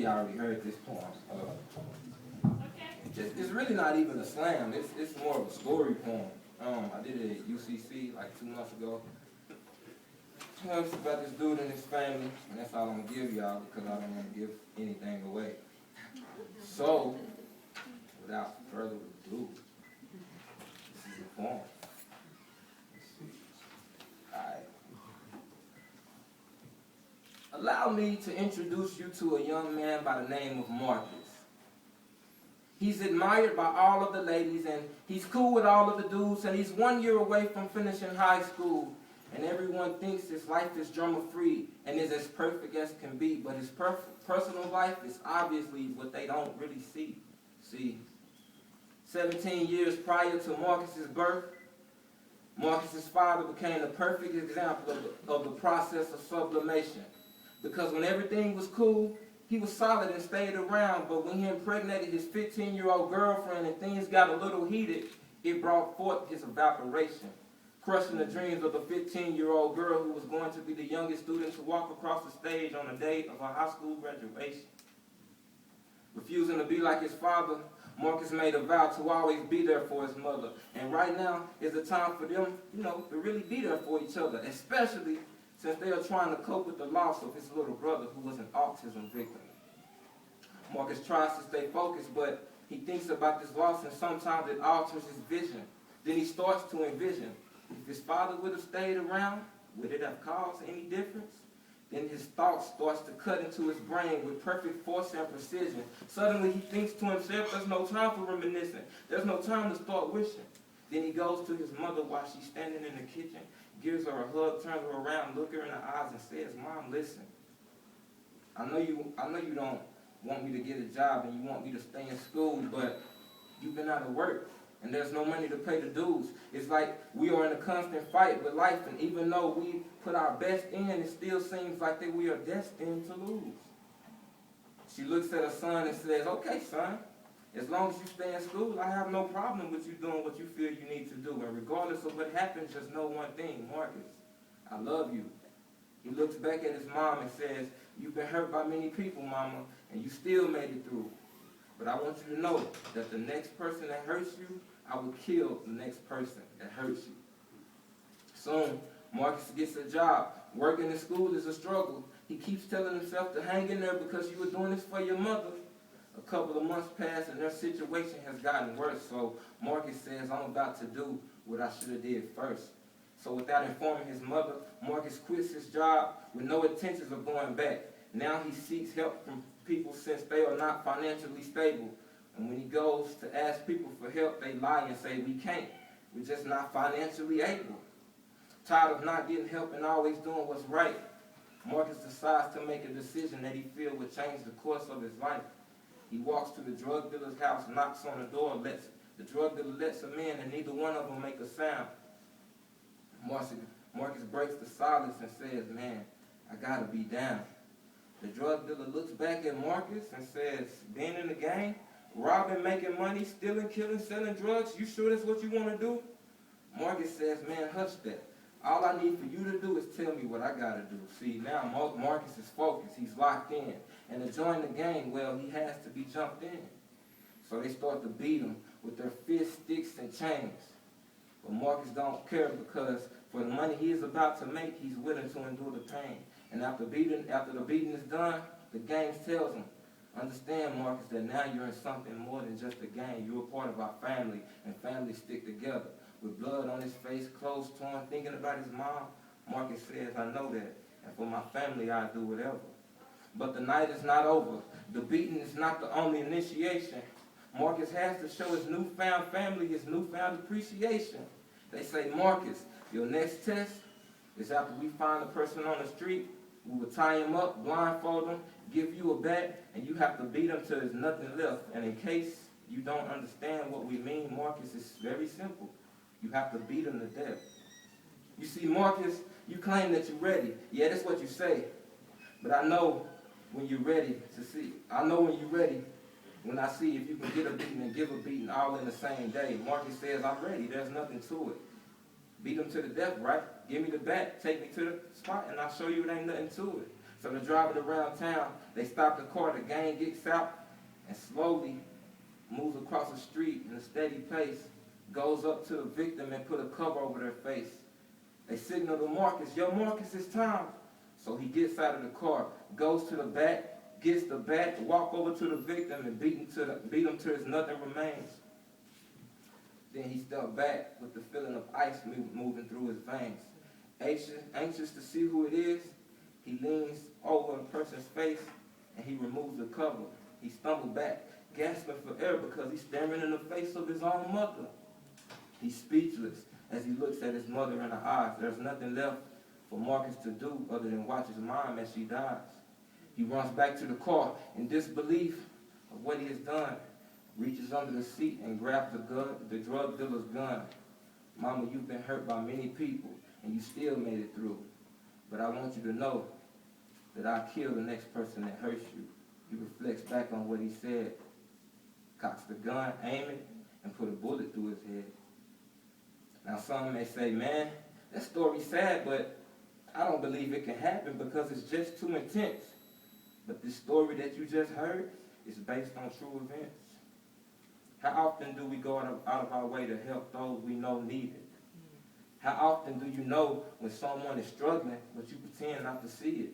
y'all already heard this poem. It's really not even a slam. It's more of a story poem. I did it at UCC like 2 months ago. It's about this dude and his family, and that's all I'm gonna give y'all because I don't want to give anything away. So, without further ado, this is the poem. Alright. Allow me to introduce you to a young man by the name of Marcus. He's admired by all of the ladies, and he's cool with all of the dudes, and he's 1 year away from finishing high school. And everyone thinks his life is drama-free and is as perfect as can be, but his personal life is obviously what they don't really see. See, 17 years prior to Marcus's birth, Marcus's father became the perfect example of the process of sublimation. Because when everything was cool, he was solid and stayed around, but when he impregnated his 15-year-old girlfriend and things got a little heated, it brought forth his evaporation, crushing the dreams of the 15-year-old girl who was going to be the youngest student to walk across the stage on the day of her high school graduation. Refusing to be like his father, Marcus made a vow to always be there for his mother. And right now is the time for them, to really be there for each other, especially since they are trying to cope with the loss of his little brother who was an autism victim. Marcus tries to stay focused, but he thinks about this loss and sometimes it alters his vision. Then he starts to envision, if his father would have stayed around, would it have caused any difference? Then his thoughts starts to cut into his brain with perfect force and precision. Suddenly he thinks to himself, there's no time for reminiscing. There's no time to start wishing. Then he goes to his mother while she's standing in the kitchen, gives her a hug, turns her around, looks her in the eyes and says, Mom, listen. I know you don't want me to get a job and you want me to stay in school, but you've been out of work and there's no money to pay the dues. It's like we are in a constant fight with life, and even though we put our best in, it still seems like that we are destined to lose. She looks at her son and says, okay, son, as long as you stay in school, I have no problem with you doing what you feel you need to do. And regardless of what happens, just know one thing, Marcus, I love you. He looks back at his mom and says, you've been hurt by many people, Mama, and you still made it through. But I want you to know that the next person that hurts you, I will kill the next person that hurts you. Soon, Marcus gets a job. Working in school is a struggle. He keeps telling himself to hang in there because you were doing this for your mother. A couple of months pass and their situation has gotten worse. So Marcus says, I'm about to do what I should have did first. So without informing his mother, Marcus quits his job with no intentions of going back. Now he seeks help from people since they are not financially stable. And when he goes to ask people for help, they lie and say, we can't. We're just not financially able. Tired of not getting help and always doing what's right, Marcus decides to make a decision that he feels would change the course of his life. He walks to the drug dealer's house, knocks on the door, the drug dealer lets him in, and neither one of them make a sound. Marcus breaks the silence and says, man, I gotta be down. The drug dealer looks back at Marcus and says, being in the gang, robbing, making money, stealing, killing, selling drugs, you sure that's what you want to do? Marcus says, man, hush that. All I need for you to do is tell me what I got to do. See, now Marcus is focused. He's locked in. And to join the gang, well, he has to be jumped in. So they start to beat him with their fists, sticks, and chains. But Marcus don't care because for the money he is about to make, he's willing to endure the pain. And after the beating is done, the gang tells him, understand, Marcus, that now you're in something more than just a gang. You're a part of our family, and families stick together. With blood on his face, clothes torn, thinking about his mom, Marcus says, I know that, and for my family, I'll do whatever. But the night is not over. The beating is not the only initiation. Marcus has to show his newfound family his newfound appreciation. They say, Marcus, your next test is after we find a person on the street, we will tie him up, blindfold him, give you a bat, and you have to beat him till there's nothing left. And in case you don't understand what we mean, Marcus, is very simple. You have to beat him to death. You see, Marcus, you claim that you're ready. Yeah, that's what you say. But I know when you're ready to see. I know when you're ready when I see if you can get a beating and give a beating all in the same day. Marcus says, I'm ready. There's nothing to it. Beat him to the death, right? Give me the bat. Take me to the spot, and I'll show you it ain't nothing to it. So they're driving around town. They stop the car. The gang gets out and slowly moves across the street in a steady pace, goes up to the victim and put a cover over their face. They signal to Marcus, yo, Marcus, it's time. So he gets out of the car, goes to the back, gets the bat, walk over to the victim and beat him till his nothing remains. Then he stepped back with the feeling of ice moving through his veins. Anxious to see who it is, he leans over the person's face and he removes the cover. He stumbled back, gasping for air because he's staring in the face of his own mother. He's speechless as he looks at his mother in the eyes. There's nothing left for Marcus to do other than watch his mom as she dies. He runs back to the car in disbelief of what he has done, reaches under the seat and grabs the drug dealer's gun. Mama, you've been hurt by many people and you still made it through. But I want you to know that I'll kill the next person that hurts you. He reflects back on what he said, cocks the gun, aim it, and put a bullet through his head. Now some may say, man, that story's sad, but I don't believe it can happen because it's just too intense. But this story that you just heard is based on true events. How often do we go out of our way to help those we know need it? How often do you know when someone is struggling, but you pretend not to see it?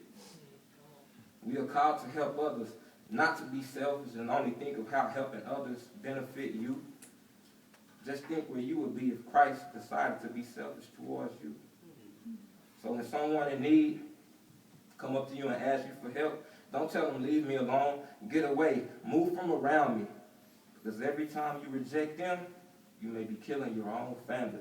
We are called to help others, not to be selfish and only think of how helping others benefit you. Just think where you would be if Christ decided to be selfish towards you. So when someone in need come up to you and ask you for help, don't tell them, leave me alone, get away, move from around me. Because every time you reject them, you may be killing your own family.